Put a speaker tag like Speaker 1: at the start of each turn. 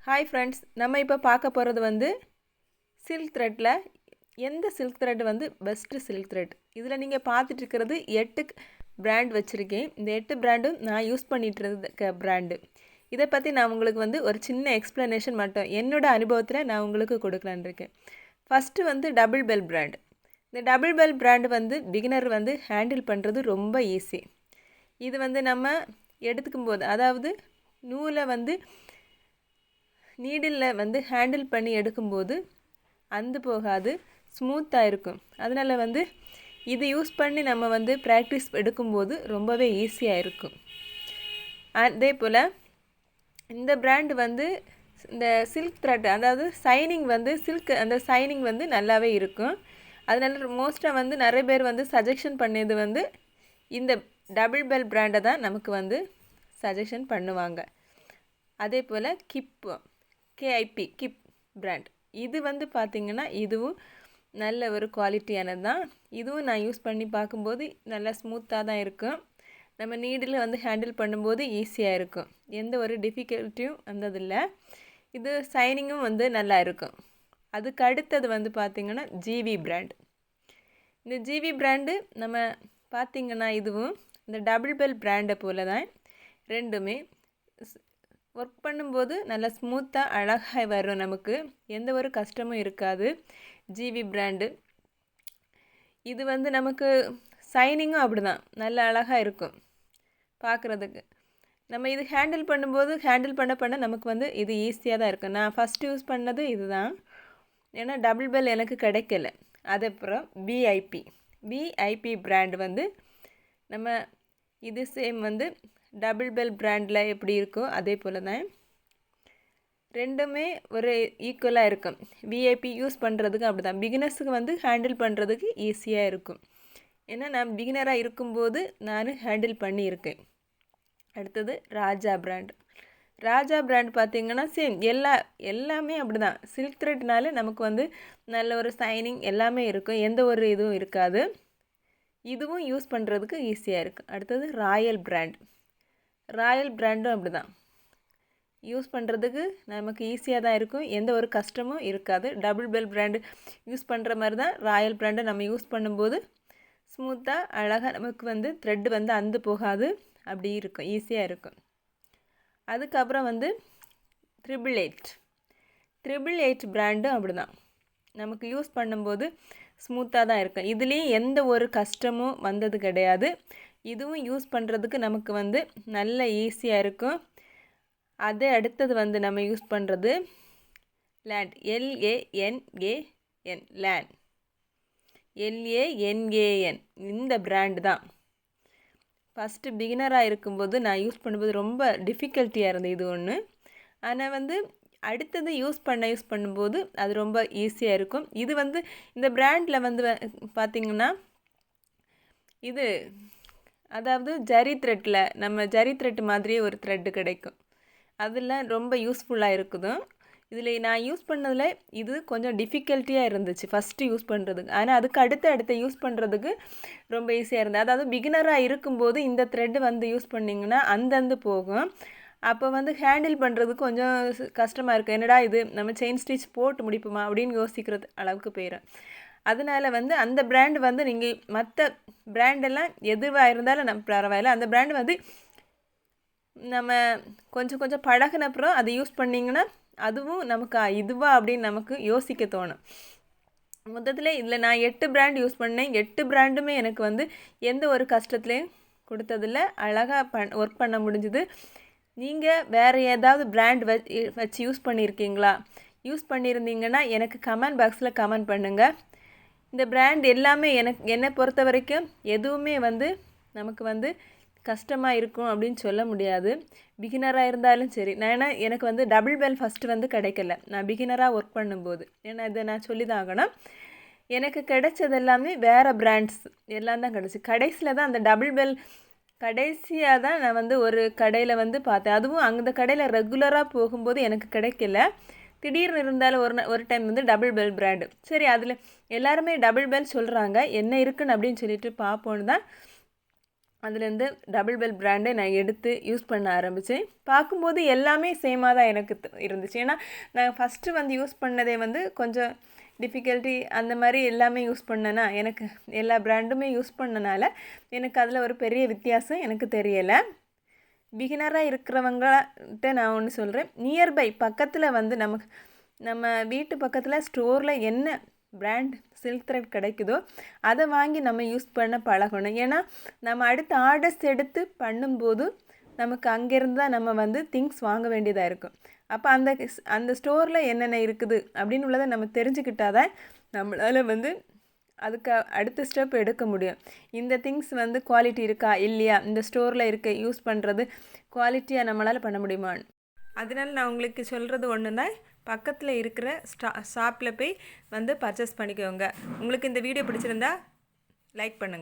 Speaker 1: Hi friends, நம்ம இப்போ பார்க்க போகிறது வந்து சில்க் த்ரெட்டில் எந்த சில்க் த்ரெட் வந்து பெஸ்ட்டு சில்க் த்ரெட். இதில் நீங்கள் பார்த்துட்டு இருக்கிறது 8 பிராண்ட் வச்சுருக்கேன். இந்த 8 பிராண்டும் நான் யூஸ் பண்ணிகிட்டு இருக்க பிராண்டு. இதை பற்றி நான் உங்களுக்கு வந்து ஒரு சின்ன எக்ஸ்ப்ளனேஷன் மட்டும் என்னோடய அனுபவத்தில் நான் உங்களுக்கு கொடுக்கலான்னு இருக்கேன். ஃபஸ்ட்டு வந்து டபுள் பெல் பிராண்ட். இந்த டபுள் பெல் பிராண்டு வந்து பிகினர் வந்து ஹேண்டில் பண்ணுறது ரொம்ப ஈஸி. இது வந்து நம்ம எடுத்துக்கும் போது, அதாவது நூலை வந்து நீடில் வந்து ஹேண்டில் பண்ணி எடுக்கும்போது அந்து போகாது, ஸ்மூத்தாக இருக்கும். அதனால் வந்து இது யூஸ் பண்ணி நம்ம வந்து ப்ராக்டிஸ் எடுக்கும்போது ரொம்பவே ஈஸியாக இருக்கும். அதே போல் இந்த பிராண்டு வந்து இந்த சில்க் த்ரெட், அதாவது சைனிங் வந்து அந்த சைனிங் வந்து நல்லாவே இருக்கும். அதனால மோஸ்ட்டாக வந்து நிறைய பேர் வந்து சஜஷன் பண்ணது வந்து இந்த டபுள் பெல் பிராண்டை தான் நமக்கு வந்து சஜஷன் பண்ணுவாங்க. அதே போல் கேஐபி கிப் பிராண்ட், இது வந்து பார்த்திங்கன்னா இதுவும் நல்ல ஒரு குவாலிட்டியானது தான். இதுவும் நான் யூஸ் பண்ணி பார்க்கும்போது நல்லா ஸ்மூத்தாக தான் இருக்கும். நம்ம நீடில் வந்து ஹேண்டில் பண்ணும்போது ஈஸியாக இருக்கும், எந்த ஒரு டிஃபிகல்ட்டியும் வந்ததில்லை. இது சைனிங்கும் வந்து நல்லா இருக்கும். அதுக்கு அடுத்தது வந்து பார்த்திங்கன்னா ஜிவி பிராண்ட். இந்த ஜிவி பிராண்டு நம்ம பார்த்திங்கன்னா இதுவும் இந்த டபுள் பெல் பிராண்டை போல் தான். ரெண்டுமே ஒர்க் பண்ணும்போது நல்லா ஸ்மூத்தாக அழகாக வரும், நமக்கு எந்த ஒரு கஷ்டமும் இருக்காது. ஜிவி பிராண்டு இது வந்து நமக்கு சைனிங்கும் அப்படி தான் நல்லா அழகாக இருக்கும் பார்க்குறதுக்கு. நம்ம இது ஹேண்டில் பண்ணும்போது ஹேண்டில் பண்ண நமக்கு வந்து இது ஈஸியாக தான் இருக்கும். நான் ஃபஸ்ட்டு யூஸ் பண்ணது இது தான், ஏன்னா டபுள் பெல் எனக்கு கிடைக்கல. அதுக்கப்புறம் விஐபி பிராண்டு வந்து நம்ம இது சேம் வந்து டபுள் பெல் பிராண்டில் எப்படி இருக்கோ அதே போல் தான். ரெண்டுமே ஒரு ஈக்குவலாக இருக்கும். விஐபி யூஸ் பண்ணுறதுக்கு அப்படி தான், பிகினர்ஸுக்கு வந்து ஹேண்டில் பண்ணுறதுக்கு ஈஸியாக இருக்கும். ஏன்னா நான் பிகினராக இருக்கும்போது நான் ஹேண்டில் பண்ணியிருக்கேன். அடுத்தது ராஜா பிராண்ட் பார்த்திங்கன்னா சேம் எல்லாமே அப்படி தான். சில்க் த்ரெட்னாலே நமக்கு வந்து நல்ல ஒரு சைனிங் எல்லாமே இருக்கும், எந்த ஒரு இதுவும் இருக்காது. இதுவும் யூஸ் பண்ணுறதுக்கு ஈஸியாக இருக்குது. அடுத்தது ராயல் பிராண்டும் அப்படி தான், யூஸ் பண்ணுறதுக்கு நமக்கு ஈஸியாக தான் இருக்கும், எந்த ஒரு கஷ்டமும் இருக்காது. டபுள் பெல் பிராண்டு யூஸ் பண்ணுற மாதிரி தான் ராயல் பிராண்டை நம்ம யூஸ் பண்ணும்போது ஸ்மூத்தாக அழகாக நமக்கு வந்து த்ரெட்டு வந்து அந்து போகாது, அப்படி இருக்கும், ஈஸியாக இருக்கும். அதுக்கப்புறம் வந்து ட்ரிபிள் எயிட் பிராண்டும் அப்படி தான், நமக்கு யூஸ் பண்ணும்போது ஸ்மூத்தாக தான் இருக்கும். இதுலேயும் எந்த ஒரு கஷ்டமும் வந்தது கிடையாது. இதுவும் யூஸ் பண்ணுறதுக்கு நமக்கு வந்து நல்ல ஈஸியாக இருக்கும். அதே அடுத்தது வந்து நம்ம யூஸ் பண்ணுறது லேண்ட், LANAN இந்த பிராண்டு தான். ஃபஸ்ட்டு பிகினராக இருக்கும்போது நான் யூஸ் பண்ணும்போது ரொம்ப டிஃபிகல்ட்டியாக இருந்தது இது ஒன்று. ஆனால் வந்து அடுத்தது யூஸ் பண்ணும்போது அது ரொம்ப ஈஸியாக இருக்கும். இது வந்து இந்த பிராண்டில் வந்து பார்த்திங்கன்னா இது, அதாவது ஜரி த்ரெட் மாதிரியே ஒரு த்ரெட்டு கிடைக்கும், அதெல்லாம் ரொம்ப யூஸ்ஃபுல்லாக இருக்குது. இதில் நான் யூஸ் பண்ணதில் இது கொஞ்சம் டிஃபிகல்ட்டியாக இருந்துச்சு ஃபஸ்ட்டு யூஸ் பண்ணுறதுக்கு. ஆனால் அதுக்கு அடுத்த யூஸ் பண்ணுறதுக்கு ரொம்ப ஈஸியாக இருந்தது. அதாவது பிகினராக இருக்கும்போது இந்த த்ரெட்டு வந்து யூஸ் பண்ணிங்கன்னா அந்தந்து போகும். அப்போ வந்து ஹேண்டில் பண்ணுறதுக்கு கொஞ்சம் கஷ்டமாக இருக்கும். என்னடா இது நம்ம செயின் ஸ்டிச் போட்டு முடிப்போமா அப்படின்னு யோசிக்கிறது அளவுக்கு போயிடும். அதனால் வந்து அந்த பிராண்டு வந்து நீங்கள் மற்ற பிராண்டெல்லாம் எதுவாக இருந்தாலும் நம்ம பரவாயில்ல, அந்த பிராண்டு வந்து நம்ம கொஞ்சம் பழகினப்புறம் அதை யூஸ் பண்ணிங்கன்னா அதுவும் நமக்கு இதுவா அப்படின்னு நமக்கு யோசிக்க தோணும். மொத்தத்தில் இதில் நான் 8 பிராண்ட் யூஸ் பண்ணேன். 8 பிராண்டுமே எனக்கு வந்து எந்த ஒரு கஷ்டத்துலேயும் கொடுத்ததில்ல, அழகாக ஒர்க் பண்ண முடிஞ்சுது. நீங்கள் வேறு ஏதாவது பிராண்ட் வச்சு யூஸ் பண்ணியிருக்கீங்களா? யூஸ் பண்ணியிருந்தீங்கன்னா எனக்கு கமெண்ட் பாக்ஸில் கமெண்ட் பண்ணுங்கள். இந்த பிராண்ட் எல்லாமே என்னை பொறுத்த வரைக்கும் எதுவுமே வந்து நமக்கு வந்து கஷ்டமாக இருக்கும் அப்படின்னு சொல்ல முடியாது. பிகினராக இருந்தாலும் சரி, ஏன்னா எனக்கு வந்து டபுள் பெல் ஃபஸ்ட்டு வந்து கிடைக்கல நான் பிகினராக ஒர்க் பண்ணும்போது. ஏன்னா இதை நான் சொல்லி தான் ஆகணும், எனக்கு கிடைச்சது எல்லாமே வேறு பிராண்ட்ஸ் எல்லாம் தான் கிடச்சி. கடைசியில் தான் அந்த டபுள் பெல் கடைசியாக தான் நான் வந்து ஒரு கடையில் வந்து பார்த்தேன். அதுவும் அந்த கடையில் ரெகுலராக போகும்போது எனக்கு கிடைக்கல. திடீர்னு இருந்தாலும் ஒரு டைம் வந்து டபுள் பெல் பிராண்டு, சரி அதில் எல்லாருமே டபுள் பெல் சொல்கிறாங்க என்ன இருக்குன்னு அப்படின்னு சொல்லிட்டு பார்ப்போன்னு தான் அதுலேருந்து டபுள் பெல் பிராண்டை நான் எடுத்து யூஸ் பண்ண ஆரம்பித்தேன். பார்க்கும்போது எல்லாமே சேமாக தான் எனக்கு இருந்துச்சு. ஏன்னா நான் ஃபஸ்ட்டு வந்து யூஸ் பண்ணதே வந்து கொஞ்சம் டிஃபிகல்ட்டி அந்த மாதிரி எல்லாமே யூஸ் பண்ணேன்னா எனக்கு எல்லா பிராண்டுமே யூஸ் பண்ணனால எனக்கு அதில் ஒரு பெரிய வித்தியாசம் எனக்கு தெரியலை. பிகினராக இருக்கிறவங்கள்ட்ட நான் ஒன்று சொல்கிறேன், நியர்பை பக்கத்தில் வந்து நம்ம வீட்டு பக்கத்தில் ஸ்டோரில் என்ன பிராண்ட் சில்க் த்ரெட் கிடைக்குதோ அதை வாங்கி நம்ம யூஸ் பண்ண பழகணும். ஏன்னா நம்ம அடுத்த ஆர்டர்ஸ் எடுத்து பண்ணும்போது நமக்கு அங்கேருந்து தான் நம்ம வந்து திங்ஸ் வாங்க வேண்டியதாக இருக்கும். அப்போ அந்த ஸ்டோரில் என்னென்ன இருக்குது அப்படின்னு உள்ளதை நம்ம தெரிஞ்சுக்கிட்டால் தான் நம்மளால் வந்து அதுக்கு அடுத்த ஸ்டெப் எடுக்க முடியும். இந்த திங்ஸ் வந்து குவாலிட்டி இருக்கா இல்லையா, இந்த ஸ்டோரில் இருக்க யூஸ் பண்ணுறது குவாலிட்டியாக நம்மளால் பண்ண முடியுமா. அதனால் நான் உங்களுக்கு சொல்கிறது ஒன்று தான், பக்கத்தில் இருக்கிற ஷாப்பில் போய் வந்து பர்ச்சேஸ் பண்ணிக்கோங்க. உங்களுக்கு இந்த வீடியோ பிடிச்சிருந்தா லைக் பண்ணுங்கள்.